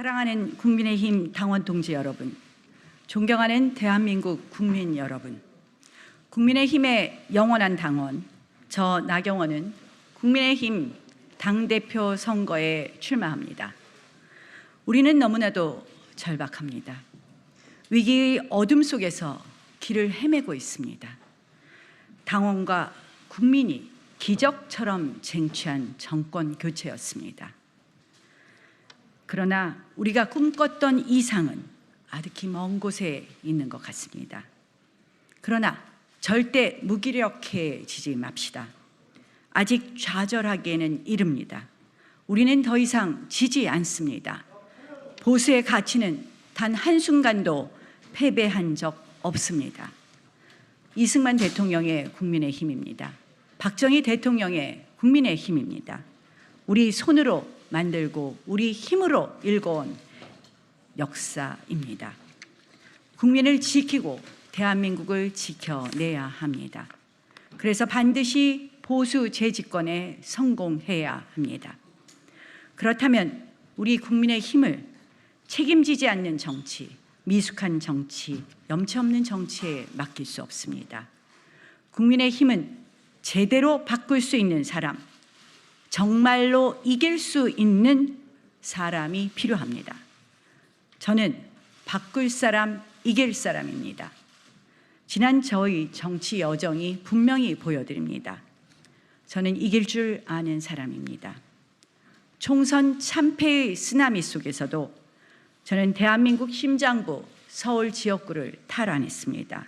사랑하는 국민의힘 당원 동지 여러분, 존경하는 대한민국 국민 여러분, 국민의힘의 영원한 당원, 저 나경원은 국민의힘 당대표 선거에 출마합니다. 우리는 너무나도 절박합니다. 위기의 어둠 속에서 길을 헤매고 있습니다. 당원과 국민이 기적처럼 쟁취한 정권 교체였습니다. 그러나 우리가 꿈꿨던 이상은 아득히 먼 곳에 있는 것 같습니다. 그러나 절대 무기력해지지 맙시다. 아직 좌절하기에는 이릅니다. 우리는 더 이상 지지 않습니다. 보수의 가치는 단 한순간도 패배한 적 없습니다. 이승만 대통령의 국민의힘입니다. 박정희 대통령의 국민의힘입니다. 우리 손으로 만들고 우리 힘으로 일궈온 역사입니다. 국민을 지키고 대한민국을 지켜내야 합니다. 그래서 반드시 보수 재집권에 성공해야 합니다. 그렇다면 우리 국민의 힘을 책임지지 않는 정치, 미숙한 정치, 염치 없는 정치에 맡길 수 없습니다. 국민의 힘은 제대로 바꿀 수 있는 사람, 정말로 이길 수 있는 사람이 필요합니다. 저는 바꿀 사람, 이길 사람입니다. 지난 저의 정치 여정이 분명히 보여드립니다. 저는 이길 줄 아는 사람입니다. 총선 참패의 쓰나미 속에서도 저는 대한민국 심장부 서울 지역구를 탈환했습니다.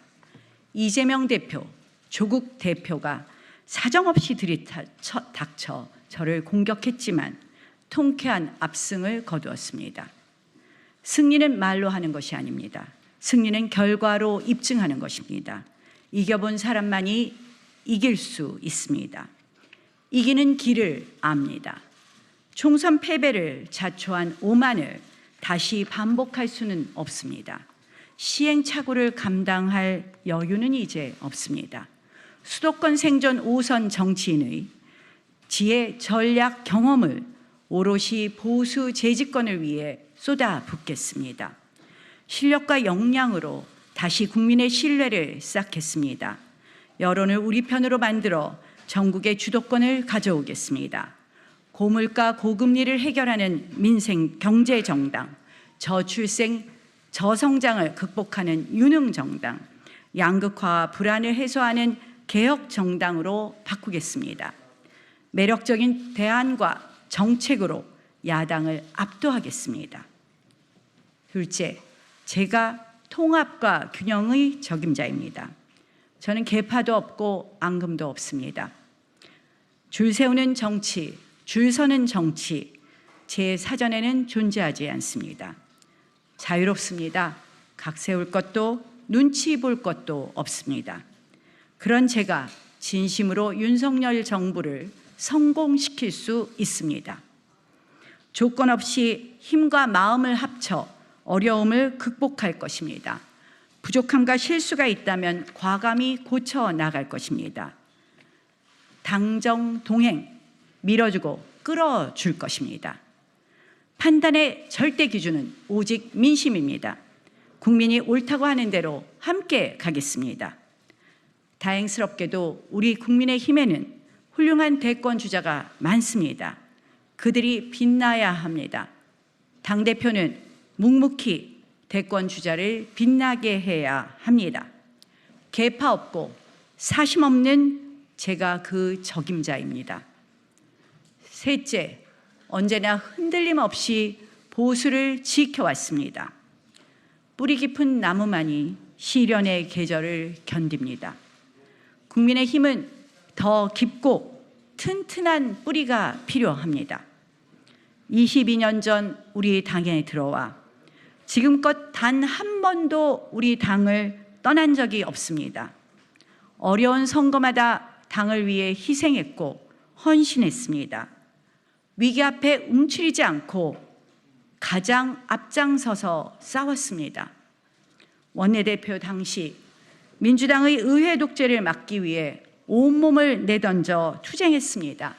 이재명 대표, 조국 대표가 사정없이 들이닥쳐 저를 공격했지만 통쾌한 압승을 거두었습니다. 승리는 말로 하는 것이 아닙니다. 승리는 결과로 입증하는 것입니다. 이겨본 사람만이 이길 수 있습니다. 이기는 길을 압니다. 총선 패배를 자초한 오만을 다시 반복할 수는 없습니다. 시행착오를 감당할 여유는 이제 없습니다. 수도권 생존 5선 정치인의 지혜, 전략, 경험을 오롯이 보수 재집권을 위해 쏟아붓겠습니다. 실력과 역량으로 다시 국민의 신뢰를 쌓겠습니다. 여론을 우리 편으로 만들어 전국의 주도권을 가져오겠습니다. 고물가, 고금리를 해결하는 민생 경제 정당, 저출생, 저성장을 극복하는 유능 정당, 양극화와 불안을 해소하는 개혁 정당으로 바꾸겠습니다. 매력적인 대안과 정책으로 야당을 압도하겠습니다. 둘째, 제가 통합과 균형의 적임자입니다. 저는 계파도 없고 앙금도 없습니다. 줄 세우는 정치, 줄 서는 정치, 제 사전에는 존재하지 않습니다. 자유롭습니다. 각 세울 것도 눈치 볼 것도 없습니다. 그런 제가 진심으로 윤석열 정부를 성공시킬 수 있습니다. 조건 없이 힘과 마음을 합쳐 어려움을 극복할 것입니다. 부족함과 실수가 있다면 과감히 고쳐 나갈 것입니다. 당정 동행, 밀어주고 끌어줄 것입니다. 판단의 절대 기준은 오직 민심입니다. 국민이 옳다고 하는 대로 함께 가겠습니다. 다행스럽게도 우리 국민의힘에는 훌륭한 대권 주자가 많습니다. 그들이 빛나야 합니다. 당대표는 묵묵히 대권 주자를 빛나게 해야 합니다. 계파 없고 사심 없는 제가 그 적임자입니다. 셋째, 언제나 흔들림 없이 보수를 지켜왔습니다. 뿌리 깊은 나무만이 시련의 계절을 견딥니다. 국민의힘은 더 깊고 튼튼한 뿌리가 필요합니다. 22년 전 우리 당에 들어와 지금껏 단 한 번도 우리 당을 떠난 적이 없습니다. 어려운 선거마다 당을 위해 희생했고 헌신했습니다. 위기 앞에 움츠리지 않고 가장 앞장서서 싸웠습니다. 원내대표 당시 민주당의 의회 독재를 막기 위해 온몸을 내던져 투쟁했습니다.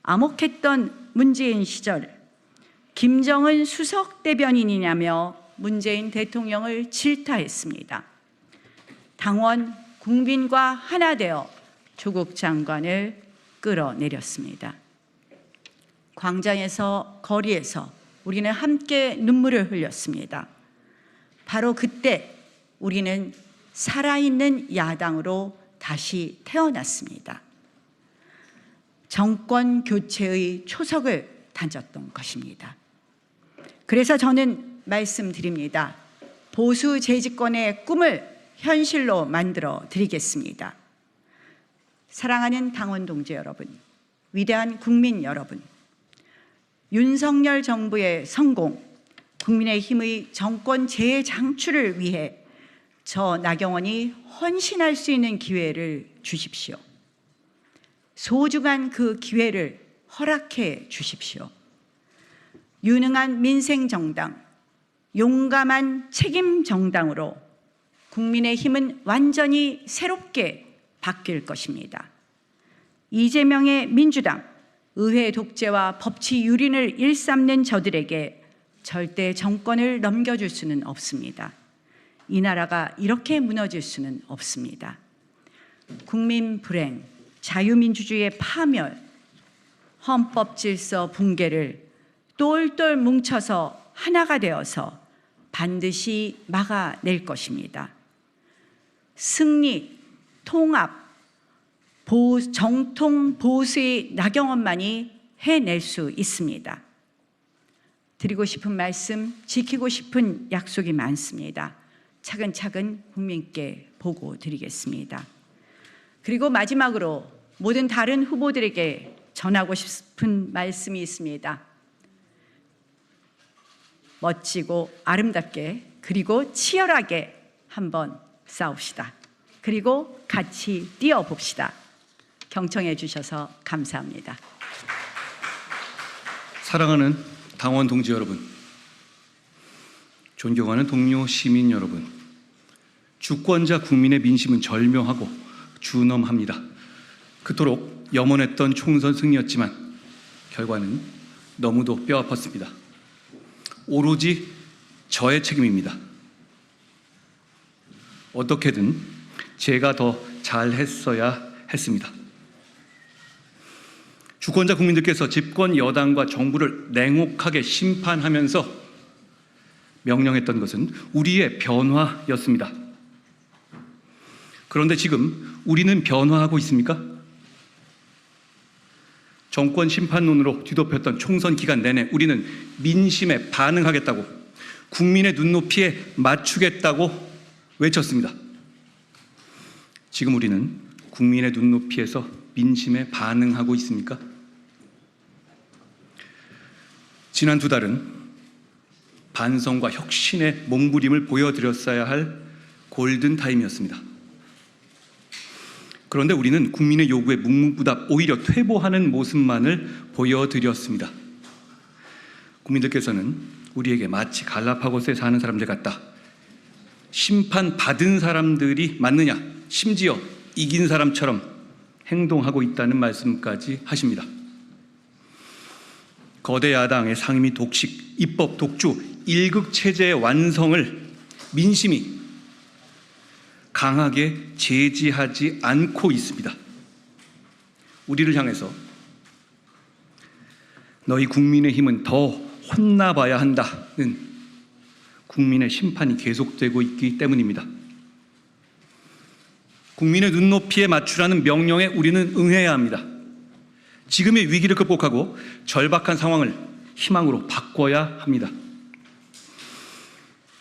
암흑했던 문재인 시절 김정은 수석 대변인이냐며 문재인 대통령을 질타했습니다. 당원 국민과 하나 되어 조국 장관을 끌어내렸습니다. 광장에서 거리에서 우리는 함께 눈물을 흘렸습니다. 바로 그때 우리는 살아있는 야당으로 다시 태어났습니다. 정권 교체의 초석을 다졌던 것입니다. 그래서 저는 말씀드립니다. 보수 재집권의 꿈을 현실로 만들어 드리겠습니다. 사랑하는 당원 동지 여러분, 위대한 국민 여러분, 윤석열 정부의 성공, 국민의힘의 정권 재장출을 위해 저 나경원이 헌신할 수 있는 기회를 주십시오. 소중한 그 기회를 허락해 주십시오. 유능한 민생정당, 용감한 책임정당으로 국민의힘은 완전히 새롭게 바뀔 것입니다. 이재명의 민주당, 의회 독재와 법치 유린을 일삼는 저들에게 절대 정권을 넘겨줄 수는 없습니다. 이 나라가 이렇게 무너질 수는 없습니다. 국민 불행, 자유민주주의의 파멸, 헌법 질서 붕괴를 똘똘 뭉쳐서 하나가 되어서 반드시 막아낼 것입니다. 승리, 통합, 정통 보수의 나경원만이 해낼 수 있습니다. 드리고 싶은 말씀, 지키고 싶은 약속이 많습니다. 차근차근 국민께 보고 드리겠습니다. 그리고 마지막으로 모든 다른 후보들에게 전하고 싶은 말씀이 있습니다. 멋지고 아름답게 그리고 치열하게 한번 싸웁시다. 그리고 같이 뛰어봅시다. 경청해 주셔서 감사합니다. 사랑하는 당원 동지 여러분, 존경하는 동료 시민 여러분, 주권자 국민의 민심은 절묘하고 준엄합니다. 그토록 염원했던 총선 승리였지만 결과는 너무도 뼈아팠습니다. 오로지 저의 책임입니다. 어떻게든 제가 더 잘했어야 했습니다. 주권자 국민들께서 집권 여당과 정부를 냉혹하게 심판하면서 명령했던 것은 우리의 변화였습니다. 그런데 지금 우리는 변화하고 있습니까? 정권 심판론으로 뒤덮였던 총선 기간 내내 우리는 민심에 반응하겠다고, 국민의 눈높이에 맞추겠다고 외쳤습니다. 지금 우리는 국민의 눈높이에서 민심에 반응하고 있습니까? 지난 두 달은 반성과 혁신의 몸부림을 보여드렸어야 할 골든타임이었습니다. 그런데 우리는 국민의 요구에 묵묵부답 오히려 퇴보하는 모습만을 보여드렸습니다. 국민들께서는 우리에게 마치 갈라파고스에 사는 사람들 같다, 심판받은 사람들이 맞느냐, 심지어 이긴 사람처럼 행동하고 있다는 말씀까지 하십니다. 거대 야당의 상임위 독식, 입법 독주, 일극체제의 완성을 민심이 강하게 제지하지 않고 있습니다. 우리를 향해서 너희 국민의힘은 더 혼나봐야 한다는 국민의 심판이 계속되고 있기 때문입니다. 국민의 눈높이에 맞추라는 명령에 우리는 응해야 합니다. 지금의 위기를 극복하고 절박한 상황을 희망으로 바꿔야 합니다.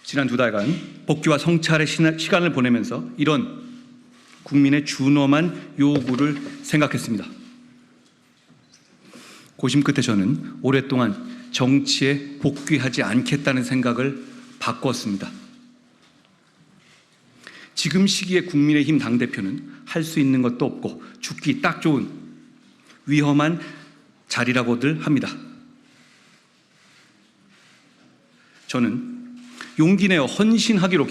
지난 두 달간 복귀와 성찰의 시간을 보내면서 이런 국민의 준엄한 요구를 생각했습니다. 고심 끝에 저는 오랫동안 정치에 복귀하지 않겠다는 생각을 바꿨습니다. 지금 시기에 국민의힘 당대표는 할 수 있는 것도 없고 죽기 딱 좋은 위험한 자리라고들 합니다. 저는 용기 내어 헌신하기로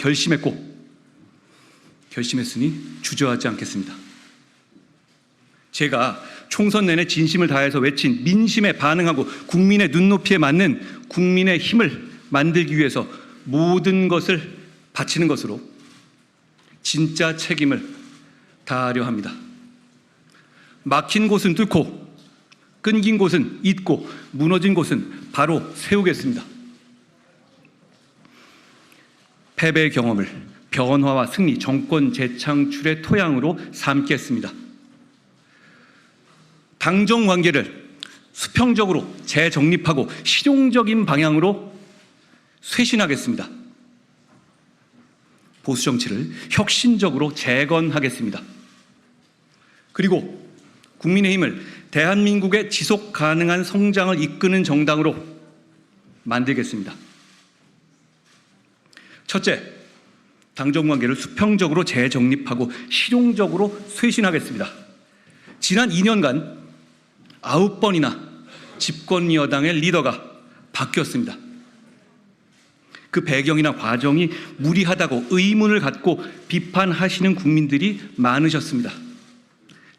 결심했으니 주저하지 않겠습니다. 제가 총선 내내 진심을 다해서 외친 민심에 반응하고 국민의 눈높이에 맞는 국민의 힘을 만들기 위해서 모든 것을 바치는 것으로 진짜 책임을 다하려 합니다. 막힌 곳은 뚫고 끊긴 곳은 잇고 무너진 곳은 바로 세우겠습니다. 패배의 경험을 변화와 승리, 정권 재창출의 토양으로 삼겠습니다. 당정 관계를 수평적으로 재정립하고 실용적인 방향으로 쇄신하겠습니다. 보수 정치를 혁신적으로 재건하겠습니다. 그리고 국민의힘을 대한민국의 지속 가능한 성장을 이끄는 정당으로 만들겠습니다. 첫째, 당정관계를 수평적으로 재정립하고 실용적으로 쇄신하겠습니다. 지난 2년간 9번이나 집권 여당의 리더가 바뀌었습니다. 그 배경이나 과정이 무리하다고 의문을 갖고 비판하시는 국민들이 많으셨습니다.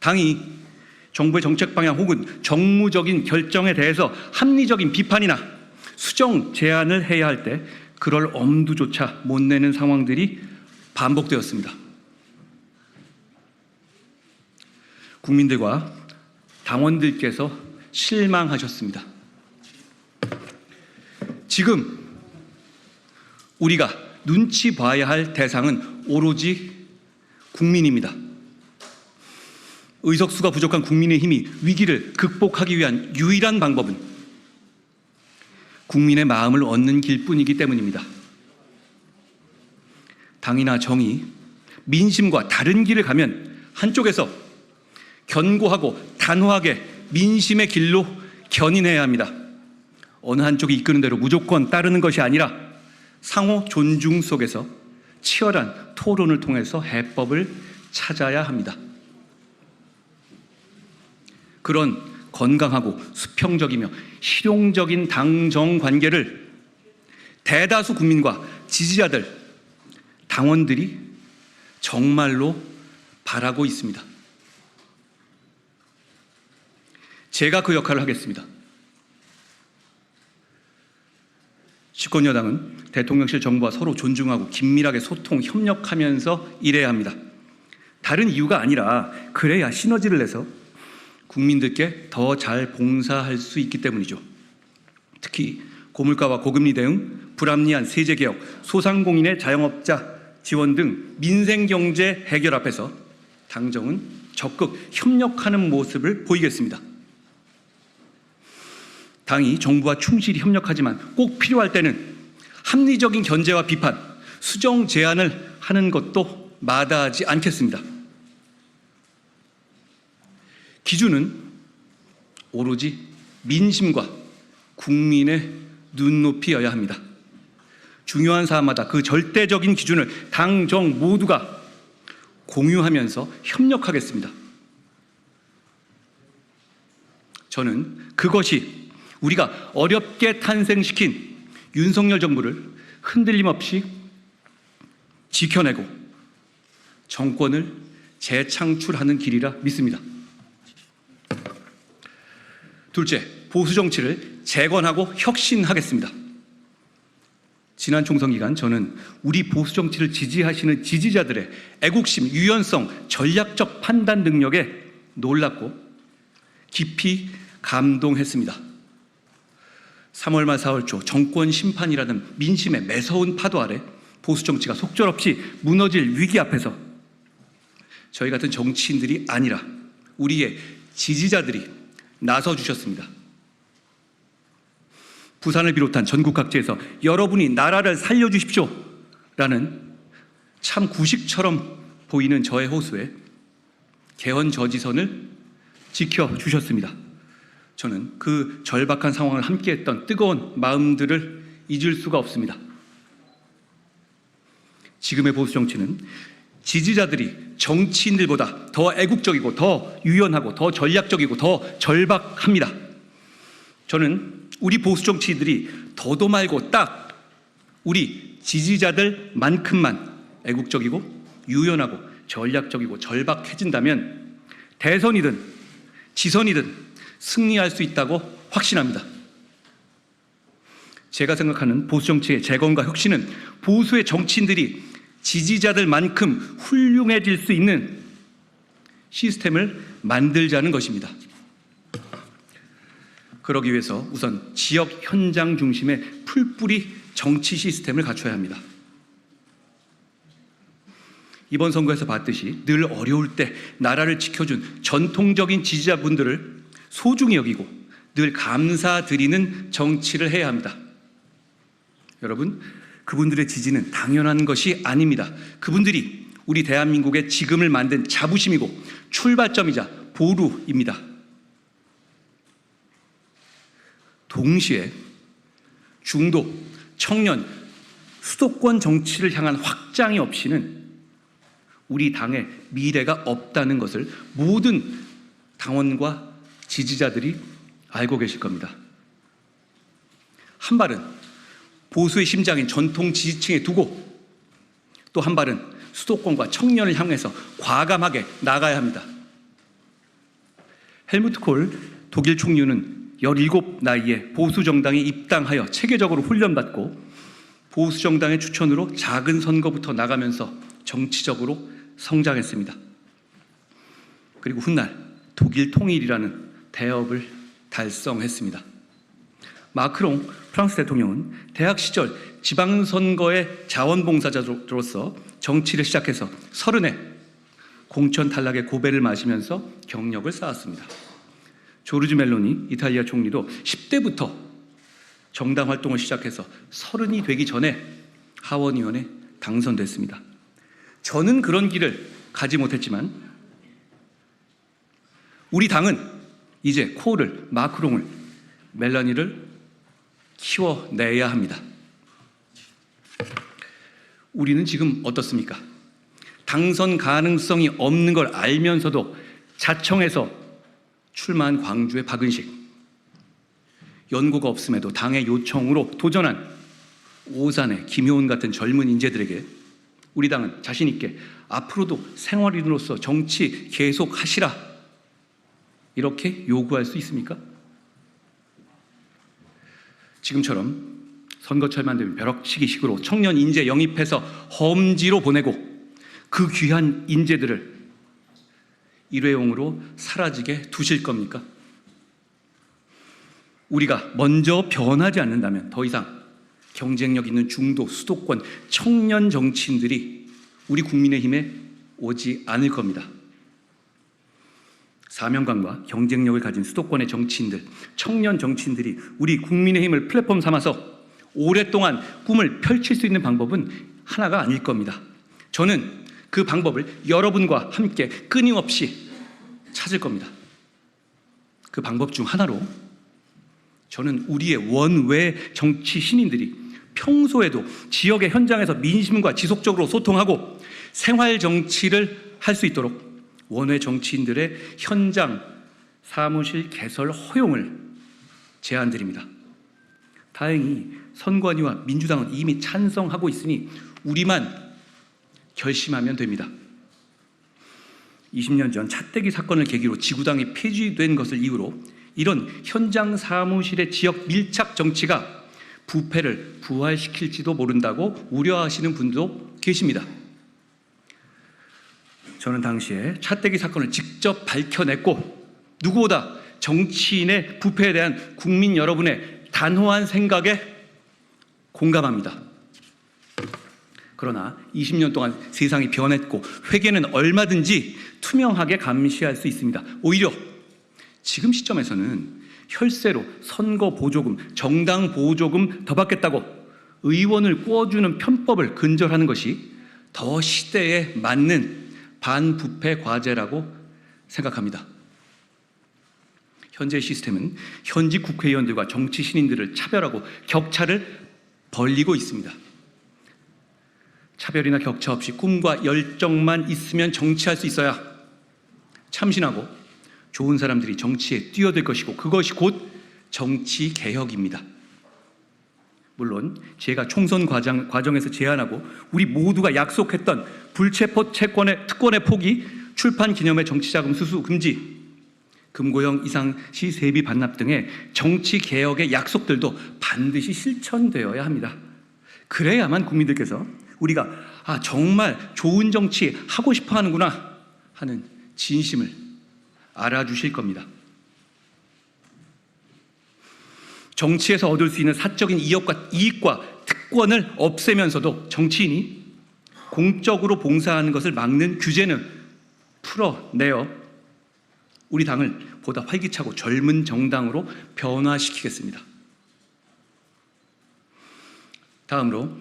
당이 정부의 정책 방향 혹은 정무적인 결정에 대해서 합리적인 비판이나 수정 제안을 해야 할 때 그럴 엄두조차 못 내는 상황들이 반복되었습니다. 국민들과 당원들께서 실망하셨습니다. 지금 우리가 눈치 봐야 할 대상은 오로지 국민입니다. 의석수가 부족한 국민의힘이 위기를 극복하기 위한 유일한 방법은 국민의 마음을 얻는 길뿐이기 때문입니다. 당이나 정이 민심과 다른 길을 가면 한쪽에서 견고하고 단호하게 민심의 길로 견인해야 합니다. 어느 한쪽이 이끄는 대로 무조건 따르는 것이 아니라 상호 존중 속에서 치열한 토론을 통해서 해법을 찾아야 합니다. 그런 건강하고 수평적이며 실용적인 당정 관계를 대다수 국민과 지지자들, 당원들이 정말로 바라고 있습니다. 제가 그 역할을 하겠습니다. 집권 여당은 대통령실 정부와 서로 존중하고 긴밀하게 소통, 협력하면서 일해야 합니다. 다른 이유가 아니라 그래야 시너지를 내서 국민들께 더 잘 봉사할 수 있기 때문이죠. 특히 고물가와 고금리 대응, 불합리한 세제개혁, 소상공인의 자영업자 지원 등 민생경제 해결 앞에서 당정은 적극 협력하는 모습을 보이겠습니다. 당이 정부와 충실히 협력하지만 꼭 필요할 때는 합리적인 견제와 비판, 수정 제안을 하는 것도 마다하지 않겠습니다. 기준은 오로지 민심과 국민의 눈높이여야 합니다. 중요한 사안마다 그 절대적인 기준을 당, 정 모두가 공유하면서 협력하겠습니다. 저는 그것이 우리가 어렵게 탄생시킨 윤석열 정부를 흔들림 없이 지켜내고 정권을 재창출하는 길이라 믿습니다. 둘째, 보수 정치를 재건하고 혁신하겠습니다. 지난 총선 기간 저는 우리 보수 정치를 지지하시는 지지자들의 애국심, 유연성, 전략적 판단 능력에 놀랐고 깊이 감동했습니다. 3월 말 4월 초 정권 심판이라는 민심의 매서운 파도 아래 보수 정치가 속절없이 무너질 위기 앞에서 저희 같은 정치인들이 아니라 우리의 지지자들이 나서 주셨습니다. 부산을 비롯한 전국 각지에서 여러분이 나라를 살려주십시오 라는 참 구식처럼 보이는 저의 호소에 개헌 저지선을 지켜주셨습니다. 저는 그 절박한 상황을 함께했던 뜨거운 마음들을 잊을 수가 없습니다. 지금의 보수 정치는 지지자들이 정치인들보다 더 애국적이고 더 유연하고 더 전략적이고 더 절박합니다. 저는 우리 보수 정치인들이 더도 말고 딱 우리 지지자들만큼만 애국적이고 유연하고 전략적이고 절박해진다면 대선이든 지선이든 승리할 수 있다고 확신합니다. 제가 생각하는 보수 정치의 재건과 혁신은 보수의 정치인들이 지지자들만큼 훌륭해질 수 있는 시스템을 만들자는 것입니다. 그러기 위해서 우선 지역 현장 중심의 풀뿌리 정치 시스템을 갖춰야 합니다. 이번 선거에서 봤듯이 늘 어려울 때 나라를 지켜준 전통적인 지지자분들을 소중히 여기고 늘 감사드리는 정치를 해야 합니다. 여러분, 그분들의 지지는 당연한 것이 아닙니다. 그분들이 우리 대한민국의 지금을 만든 자부심이고 출발점이자 보루입니다. 동시에 중도, 청년, 수도권 정치를 향한 확장이 없이는 우리 당의 미래가 없다는 것을 모든 당원과 지지자들이 알고 계실 겁니다. 한 발은 보수의 심장인 전통 지지층에 두고 또 한 발은 수도권과 청년을 향해서 과감하게 나가야 합니다. 헬무트 콜 독일 총리는 17 나이에 보수 정당에 입당하여 체계적으로 훈련받고 보수 정당의 추천으로 작은 선거부터 나가면서 정치적으로 성장했습니다. 그리고 훗날 독일 통일이라는 대업을 달성했습니다. 마크롱 프랑스 대통령은 대학 시절 지방선거의 자원봉사자로서 정치를 시작해서 30에 공천 탈락의 고배를 마시면서 경력을 쌓았습니다. 조르지 멜로니 이탈리아 총리도 10대부터 정당 활동을 시작해서 30이 되기 전에 하원의원에 당선됐습니다. 저는 그런 길을 가지 못했지만 우리 당은 이제 콜을, 마크롱을, 멜라니를 키워내야 합니다. 우리는 지금 어떻습니까? 당선 가능성이 없는 걸 알면서도 자청해서 출마한 광주의 박은식, 연고가 없음에도 당의 요청으로 도전한 오산의 김효은 같은 젊은 인재들에게 우리 당은 자신 있게 앞으로도 생활인으로서 정치 계속 하시라 이렇게 요구할 수 있습니까? 지금처럼 선거철만 되면 벼락치기식으로 청년 인재 영입해서 험지로 보내고 그 귀한 인재들을 일회용으로 사라지게 두실 겁니까? 우리가 먼저 변하지 않는다면 더 이상 경쟁력 있는 중도, 수도권, 청년 정치인들이 우리 국민의힘에 오지 않을 겁니다. 사명감과 경쟁력을 가진 수도권의 정치인들, 청년 정치인들이 우리 국민의힘을 플랫폼 삼아서 오랫동안 꿈을 펼칠 수 있는 방법은 하나가 아닐 겁니다. 저는 그 방법을 여러분과 함께 끊임없이 찾을 겁니다. 그 방법 중 하나로 저는 우리의 원외 정치 신인들이 평소에도 지역의 현장에서 민심과 지속적으로 소통하고 생활 정치를 할 수 있도록 원외 정치인들의 현장 사무실 개설 허용을 제안드립니다. 다행히 선관위와 민주당은 이미 찬성하고 있으니 우리만 결심하면 됩니다. 20년 전 차떼기 사건을 계기로 지구당이 폐지된 것을 이유로 이런 현장 사무실의 지역 밀착 정치가 부패를 부활시킬지도 모른다고 우려하시는 분도 계십니다. 저는 당시에 차떼기 사건을 직접 밝혀냈고 누구보다 정치인의 부패에 대한 국민 여러분의 단호한 생각에 공감합니다. 그러나 20년 동안 세상이 변했고 회계는 얼마든지 투명하게 감시할 수 있습니다. 오히려 지금 시점에서는 혈세로 선거 보조금, 정당 보조금 더 받겠다고 의원을 구워주는 편법을 근절하는 것이 더 시대에 맞는 반부패 과제라고 생각합니다. 현재 시스템은 현직 국회의원들과 정치 신인들을 차별하고 격차를 벌리고 있습니다. 차별이나 격차 없이 꿈과 열정만 있으면 정치할 수 있어야 참신하고 좋은 사람들이 정치에 뛰어들 것이고 그것이 곧 정치 개혁입니다. 물론 제가 총선 과정에서 제안하고 우리 모두가 약속했던 불체포 특권의 포기, 출판 기념회 정치자금 수수 금지, 금고형 이상시 세비 반납 등의 정치 개혁의 약속들도 반드시 실천되어야 합니다. 그래야만 국민들께서 우리가 정말 좋은 정치 하고 싶어 하는구나 하는 진심을 알아주실 겁니다. 정치에서 얻을 수 있는 사적인 이익과 특권을 없애면서도 정치인이 공적으로 봉사하는 것을 막는 규제는 풀어내어 우리 당을 보다 활기차고 젊은 정당으로 변화시키겠습니다. 다음으로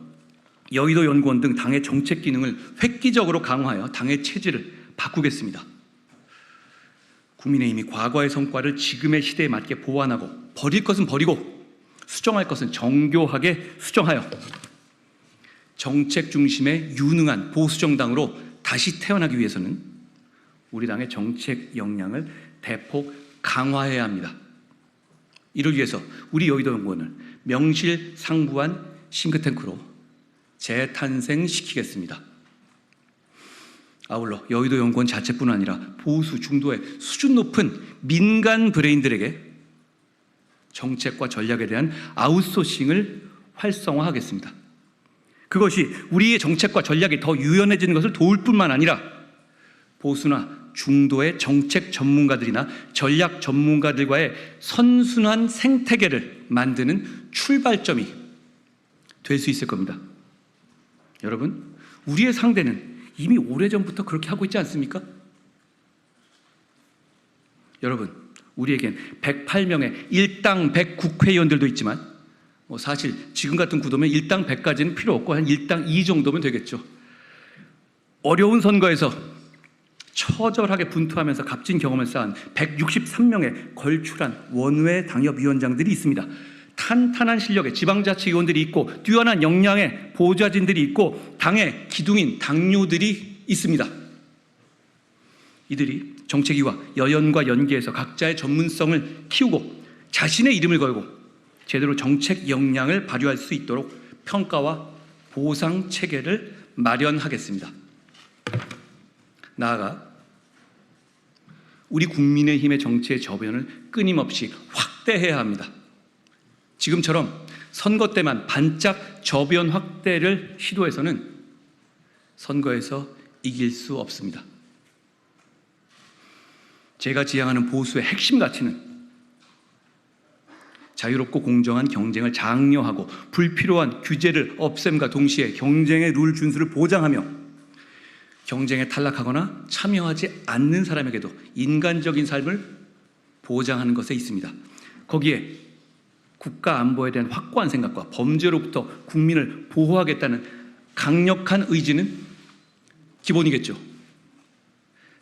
여의도 연구원 등 당의 정책 기능을 획기적으로 강화하여 당의 체질을 바꾸겠습니다. 국민의힘이 과거의 성과를 지금의 시대에 맞게 보완하고 버릴 것은 버리고 수정할 것은 정교하게 수정하여 정책 중심의 유능한 보수정당으로 다시 태어나기 위해서는 우리 당의 정책 역량을 대폭 강화해야 합니다. 이를 위해서 우리 여의도 연구원을 명실상부한 싱크탱크로 재탄생시키겠습니다. 아울러 여의도 연구원 자체뿐 아니라 보수 중도의 수준 높은 민간 브레인들에게 정책과 전략에 대한 아웃소싱을 활성화하겠습니다. 그것이 우리의 정책과 전략이 더 유연해지는 것을 도울 뿐만 아니라 보수나 중도의 정책 전문가들이나 전략 전문가들과의 선순환 생태계를 만드는 출발점이 될 수 있을 겁니다. 여러분, 우리의 상대는 이미 오래전부터 그렇게 하고 있지 않습니까? 여러분, 우리에겐 108명의 일당 100 국회의원들도 있지만 사실 지금 같은 구도면 일당 100까지는 필요 없고 한 일당 2 정도면 되겠죠. 어려운 선거에서 처절하게 분투하면서 값진 경험을 쌓은 163명의 걸출한 원외 당협위원장들이 있습니다. 탄탄한 실력의 지방자치의원들이 있고 뛰어난 역량의 보좌진들이 있고 당의 기둥인 당뇨들이 있습니다. 이들이 정책위와 여연과 연계해서 각자의 전문성을 키우고 자신의 이름을 걸고 제대로 정책 역량을 발휘할 수 있도록 평가와 보상 체계를 마련하겠습니다. 나아가 우리 국민의힘의 정치의 저변을 끊임없이 확대해야 합니다. 지금처럼 선거 때만 반짝 저변 확대를 시도해서는 선거에서 이길 수 없습니다. 제가 지향하는 보수의 핵심 가치는 자유롭고 공정한 경쟁을 장려하고 불필요한 규제를 없앰과 동시에 경쟁의 룰 준수를 보장하며 경쟁에 탈락하거나 참여하지 않는 사람에게도 인간적인 삶을 보장하는 것에 있습니다. 거기에 국가 안보에 대한 확고한 생각과 범죄로부터 국민을 보호하겠다는 강력한 의지는 기본이겠죠.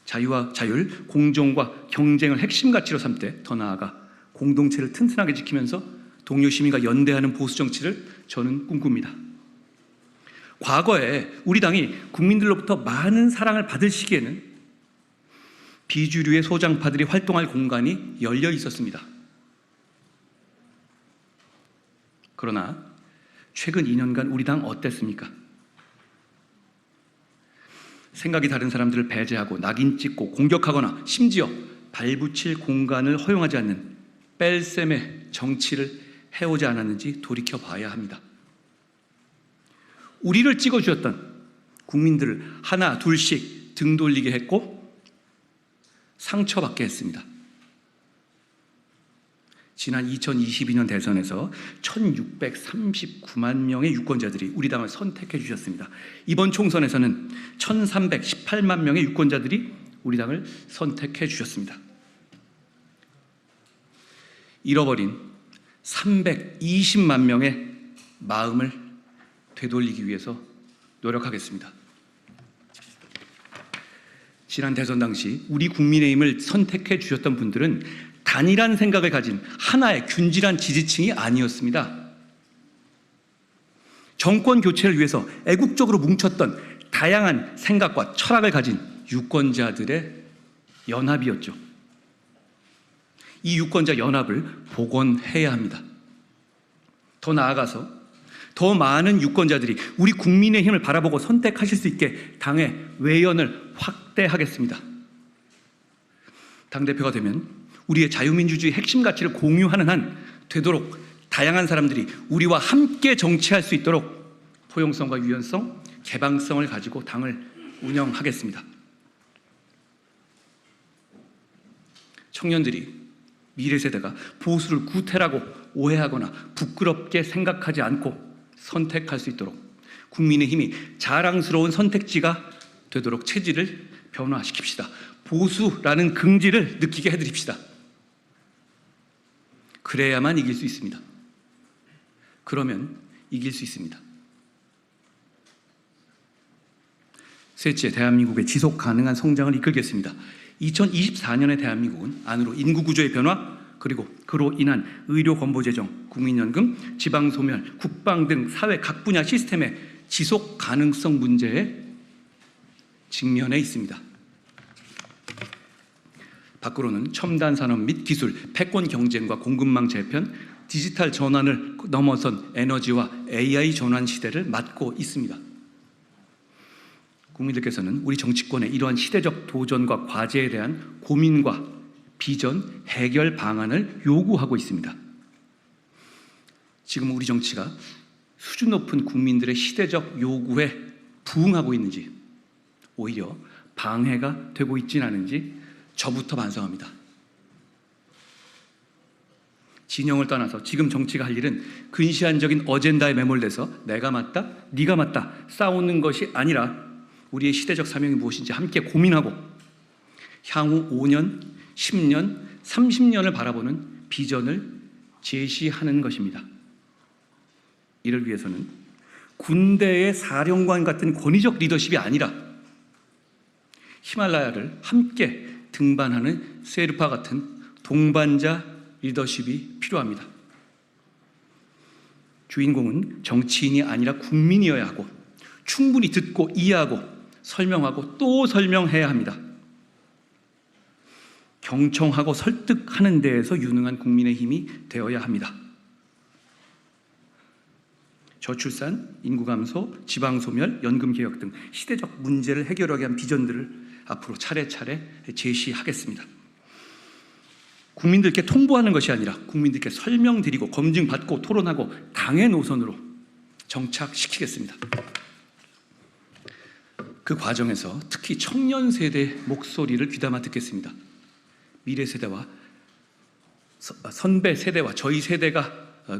자유와 자율, 공정과 경쟁을 핵심 가치로 삼되 더 나아가 공동체를 튼튼하게 지키면서 동료 시민과 연대하는 보수 정치를 저는 꿈꿉니다. 과거에 우리 당이 국민들로부터 많은 사랑을 받을 시기에는 비주류의 소장파들이 활동할 공간이 열려 있었습니다. 그러나 최근 2년간 우리 당 어땠습니까? 생각이 다른 사람들을 배제하고 낙인 찍고 공격하거나 심지어 발붙일 공간을 허용하지 않는 뺄셈의 정치를 해오지 않았는지 돌이켜봐야 합니다. 우리를 찍어주었던 국민들을 하나 둘씩 등 돌리게 했고 상처받게 했습니다. 지난 2022년 대선에서 1639만 명의 유권자들이 우리 당을 선택해 주셨습니다. 이번 총선에서는 1318만 명의 유권자들이 우리 당을 선택해 주셨습니다. 잃어버린 320만 명의 마음을 되돌리기 위해서 노력하겠습니다. 지난 대선 당시 우리 국민의힘을 선택해 주셨던 분들은 단일한 생각을 가진 하나의 균질한 지지층이 아니었습니다. 정권 교체를 위해서 애국적으로 뭉쳤던 다양한 생각과 철학을 가진 유권자들의 연합이었죠. 이 유권자 연합을 복원해야 합니다. 더 나아가서 더 많은 유권자들이 우리 국민의힘을 바라보고 선택하실 수 있게 당의 외연을 확대하겠습니다. 당대표가 되면 우리의 자유민주주의 핵심 가치를 공유하는 한 되도록 다양한 사람들이 우리와 함께 정치할 수 있도록 포용성과 유연성, 개방성을 가지고 당을 운영하겠습니다. 청년들이 미래 세대가 보수를 구태라고 오해하거나 부끄럽게 생각하지 않고 선택할 수 있도록 국민의힘이 자랑스러운 선택지가 되도록 체질을 변화시킵시다. 보수라는 긍지를 느끼게 해드립시다. 그래야만 이길 수 있습니다. 그러면 이길 수 있습니다. 셋째, 대한민국의 지속 가능한 성장을 이끌겠습니다. 2024년의 대한민국은 안으로 인구 구조의 변화, 그리고 그로 인한 의료 건보 재정, 국민연금, 지방소멸, 국방 등 사회 각 분야 시스템의 지속 가능성 문제에 직면해 있습니다. 밖으로는 첨단 산업 및 기술, 패권 경쟁과 공급망 재편, 디지털 전환을 넘어선 에너지와 AI 전환 시대를 맞고 있습니다. 국민들께서는 우리 정치권의 이러한 시대적 도전과 과제에 대한 고민과 비전, 해결 방안을 요구하고 있습니다. 지금 우리 정치가 수준 높은 국민들의 시대적 요구에 부응하고 있는지, 오히려 방해가 되고 있지는 않은지 저부터 반성합니다. 진영을 떠나서 지금 정치가 할 일은 근시안적인 어젠다에 매몰돼서 내가 맞다, 네가 맞다 싸우는 것이 아니라 우리의 시대적 사명이 무엇인지 함께 고민하고 향후 5년, 10년, 30년을 바라보는 비전을 제시하는 것입니다. 이를 위해서는 군대의 사령관 같은 권위적 리더십이 아니라 히말라야를 함께 등반하는 세르파 같은 동반자 리더십이 필요합니다. 주인공은 정치인이 아니라 국민이어야 하고 충분히 듣고 이해하고 설명하고 또 설명해야 합니다. 경청하고 설득하는 데에서 유능한 국민의 힘이 되어야 합니다. 저출산, 인구 감소, 지방 소멸, 연금 개혁 등 시대적 문제를 해결하기 위한 비전들을 앞으로 차례차례 제시하겠습니다. 국민들께 통보하는 것이 아니라 국민들께 설명드리고 검증받고 토론하고 당의 노선으로 정착시키겠습니다. 그 과정에서 특히 청년 세대의 목소리를 귀담아 듣겠습니다. 미래 세대와 선배 세대와 저희 세대가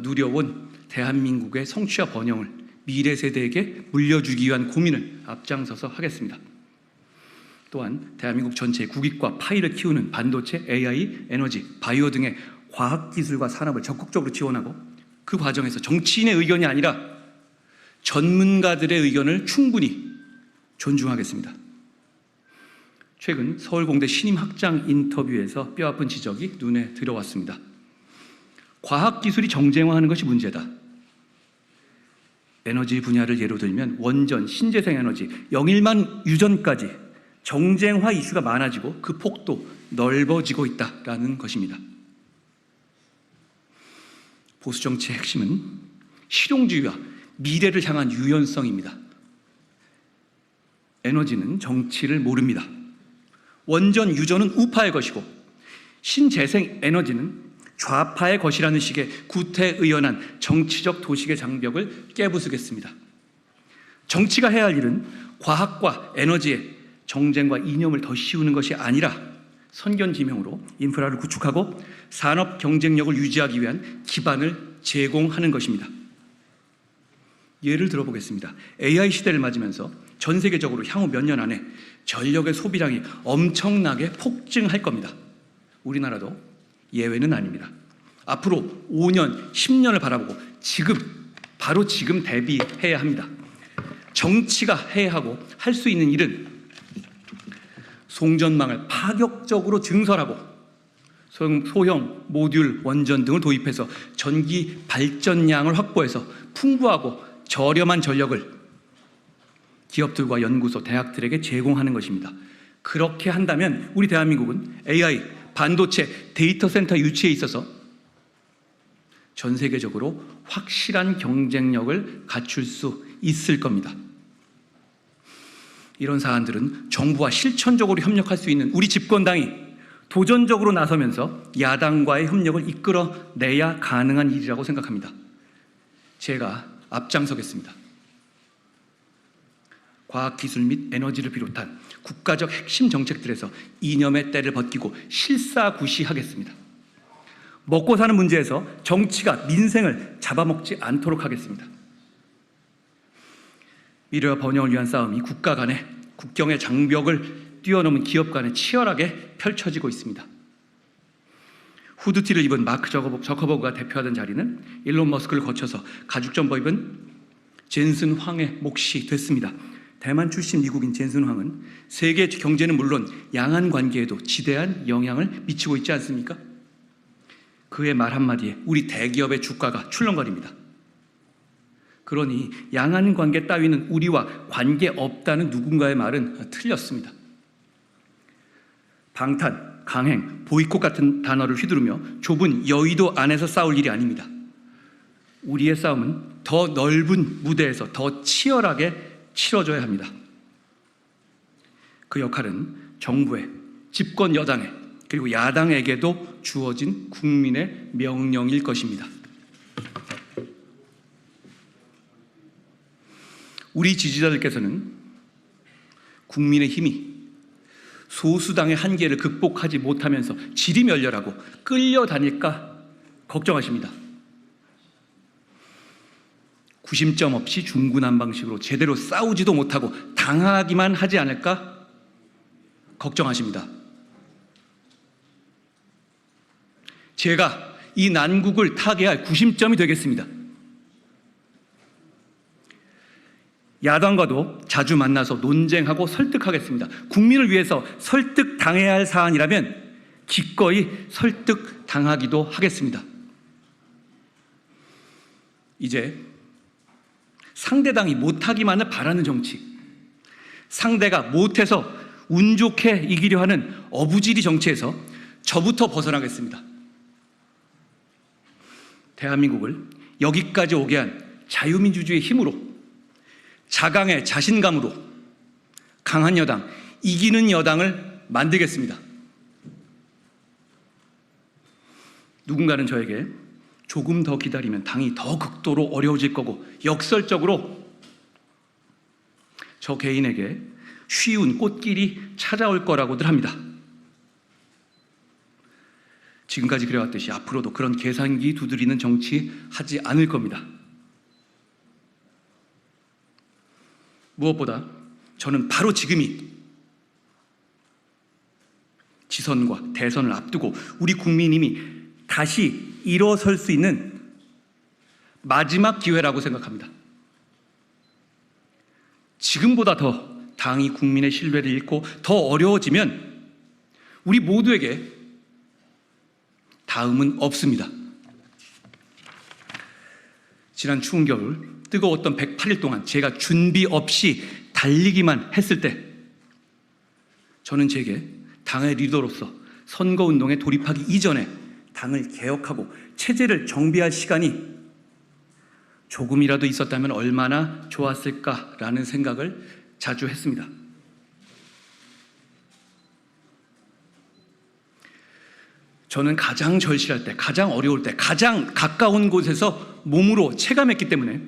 누려온 대한민국의 성취와 번영을 미래 세대에게 물려주기 위한 고민을 앞장서서 하겠습니다. 또한 대한민국 전체의 국익과 파이를 키우는 반도체, AI, 에너지, 바이오 등의 과학기술과 산업을 적극적으로 지원하고 그 과정에서 정치인의 의견이 아니라 전문가들의 의견을 충분히 존중하겠습니다. 최근 서울공대 신임 학장 인터뷰에서 뼈아픈 지적이 눈에 들어왔습니다. 과학기술이 정쟁화하는 것이 문제다. 에너지 분야를 예로 들면 원전, 신재생 에너지, 영일만 유전까지 정쟁화 이슈가 많아지고 그 폭도 넓어지고 있다라는 것입니다. 보수 정치의 핵심은 실용주의와 미래를 향한 유연성입니다. 에너지는 정치를 모릅니다. 원전, 유전은 우파의 것이고 신재생 에너지는 좌파의 것이라는 식의 구태의연한 정치적 도식의 장벽을 깨부수겠습니다. 정치가 해야 할 일은 과학과 에너지의 정쟁과 이념을 더 씌우는 것이 아니라 선견지명으로 인프라를 구축하고 산업 경쟁력을 유지하기 위한 기반을 제공하는 것입니다. 예를 들어보겠습니다. AI 시대를 맞으면서 전 세계적으로 향후 몇 년 안에 전력의 소비량이 엄청나게 폭증할 겁니다. 우리나라도 예외는 아닙니다. 앞으로 5년, 10년을 바라보고 바로 지금 대비해야 합니다. 정치가 해야 하고 할 수 있는 일은 송전망을 파격적으로 증설하고 소형 모듈 원전 등을 도입해서 전기 발전량을 확보해서 풍부하고 저렴한 전력을 기업들과 연구소, 대학들에게 제공하는 것입니다. 그렇게 한다면 우리 대한민국은 AI, 반도체, 데이터 센터 유치에 있어서 전 세계적으로 확실한 경쟁력을 갖출 수 있을 겁니다. 이런 사안들은 정부와 실천적으로 협력할 수 있는 우리 집권당이 도전적으로 나서면서 야당과의 협력을 이끌어내야 가능한 일이라고 생각합니다. 제가 앞장서겠습니다. 과학기술 및 에너지를 비롯한 국가적 핵심 정책들에서 이념의 때를 벗기고 실사구시하겠습니다. 먹고 사는 문제에서 정치가 민생을 잡아먹지 않도록 하겠습니다. 미래와 번영을 위한 싸움이 국가 간의 국경의 장벽을 뛰어넘은 기업 간에 치열하게 펼쳐지고 있습니다. 후드티를 입은 마크 저커버그가 대표하던 자리는 일론 머스크를 거쳐서 가죽점퍼 입은 젠슨 황의 몫이 됐습니다. 대만 출신 미국인 젠슨 황은 세계 경제는 물론 양안 관계에도 지대한 영향을 미치고 있지 않습니까? 그의 말 한마디에 우리 대기업의 주가가 출렁거립니다. 그러니 양안 관계 따위는 우리와 관계없다는 누군가의 말은 틀렸습니다. 방탄, 강행, 보이콧 같은 단어를 휘두르며 좁은 여의도 안에서 싸울 일이 아닙니다. 우리의 싸움은 더 넓은 무대에서 더 치열하게 치러져야 합니다. 그 역할은 정부에, 집권 여당에, 그리고 야당에게도 주어진 국민의 명령일 것입니다. 우리 지지자들께서는 국민의 힘이 소수당의 한계를 극복하지 못하면서 지리멸렬하고 끌려다닐까 걱정하십니다. 구심점 없이 중구난방식으로 제대로 싸우지도 못하고 당하기만 하지 않을까 걱정하십니다. 제가 이 난국을 타개할 구심점이 되겠습니다. 야당과도 자주 만나서 논쟁하고 설득하겠습니다. 국민을 위해서 설득당해야 할 사안이라면 기꺼이 설득당하기도 하겠습니다. 이제 상대당이 못하기만을 바라는 정치, 상대가 못해서 운 좋게 이기려 하는 어부지리 정치에서 저부터 벗어나겠습니다. 대한민국을 여기까지 오게 한 자유민주주의의 힘으로, 자강의 자신감으로 강한 여당, 이기는 여당을 만들겠습니다. 누군가는 저에게 조금 더 기다리면 당이 더 극도로 어려워질 거고 역설적으로 저 개인에게 쉬운 꽃길이 찾아올 거라고들 합니다. 지금까지 그래왔듯이 앞으로도 그런 계산기 두드리는 정치 하지 않을 겁니다. 무엇보다 저는 바로 지금이 지선과 대선을 앞두고 우리 국민님이 다시 일어설 수 있는 마지막 기회라고 생각합니다. 지금보다 더 당이 국민의 신뢰를 잃고 더 어려워지면 우리 모두에게 다음은 없습니다. 지난 추운 겨울 뜨거웠던 108일 동안 제가 준비 없이 달리기만 했을 때 저는 제게 당의 리더로서 선거운동에 돌입하기 이전에 당을 개혁하고 체제를 정비할 시간이 조금이라도 있었다면 얼마나 좋았을까라는 생각을 자주 했습니다. 저는 가장 절실할 때, 가장 어려울 때, 가장 가까운 곳에서 몸으로 체감했기 때문에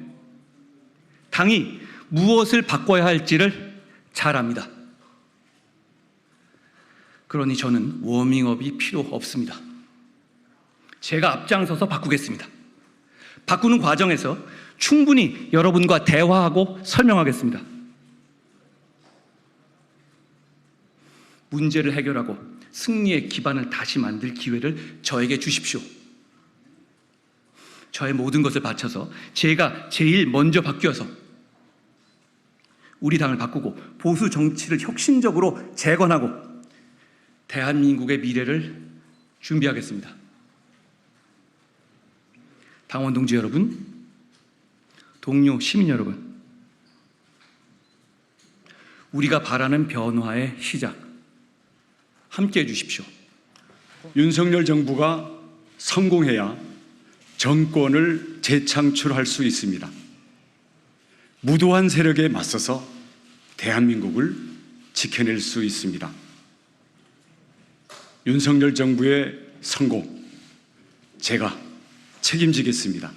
당이 무엇을 바꿔야 할지를 잘 압니다. 그러니 저는 워밍업이 필요 없습니다. 제가 앞장서서 바꾸겠습니다. 바꾸는 과정에서 충분히 여러분과 대화하고 설명하겠습니다. 문제를 해결하고 승리의 기반을 다시 만들 기회를 저에게 주십시오. 저의 모든 것을 바쳐서 제가 제일 먼저 바뀌어서 우리 당을 바꾸고 보수 정치를 혁신적으로 재건하고 대한민국의 미래를 준비하겠습니다. 당원 동지 여러분, 동료 시민 여러분, 우리가 바라는 변화의 시작 함께해 주십시오. 윤석열 정부가 성공해야 정권을 재창출할 수 있습니다. 무도한 세력에 맞서서 대한민국을 지켜낼 수 있습니다. 윤석열 정부의 성공, 제가 책임지겠습니다.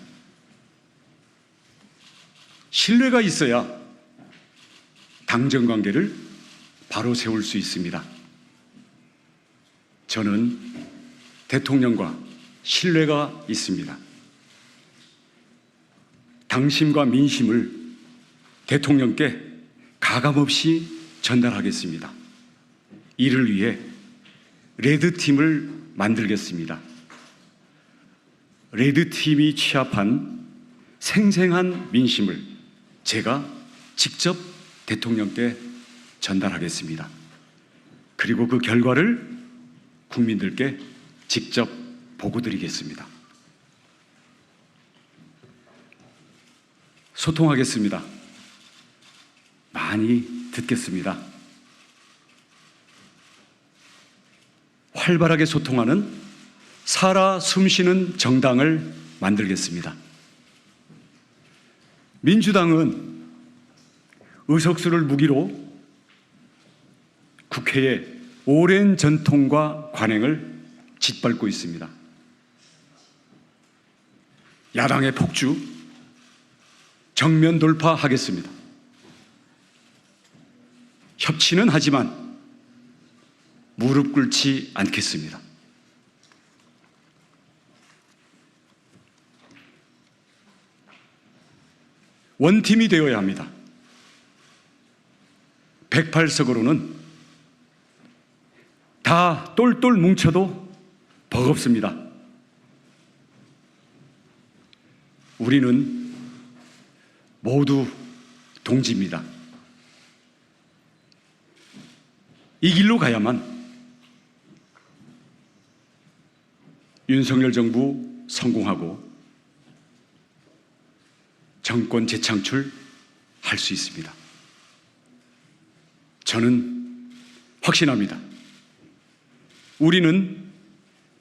신뢰가 있어야 당정 관계를 바로 세울 수 있습니다. 저는 대통령과 신뢰가 있습니다. 당심과 민심을 대통령께 가감없이 전달하겠습니다. 이를 위해 레드팀을 만들겠습니다. 레드팀이 취합한 생생한 민심을 제가 직접 대통령께 전달하겠습니다. 그리고 그 결과를 국민들께 직접 보고드리겠습니다. 소통하겠습니다. 많이 듣겠습니다. 활발하게 소통하는 살아 숨쉬는 정당을 만들겠습니다. 민주당은 의석수를 무기로 국회의 오랜 전통과 관행을 짓밟고 있습니다. 야당의 폭주 정면 돌파하겠습니다. 협치는 하지만 무릎 꿇지 않겠습니다. 원팀이 되어야 합니다. 108석으로는 다 똘똘 뭉쳐도 버겁습니다. 우리는 모두 동지입니다. 이 길로 가야만 윤석열 정부 성공하고 정권 재창출 할 수 있습니다. 저는 확신합니다. 우리는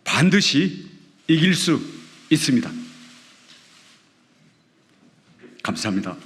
반드시 이길 수 있습니다. 감사합니다.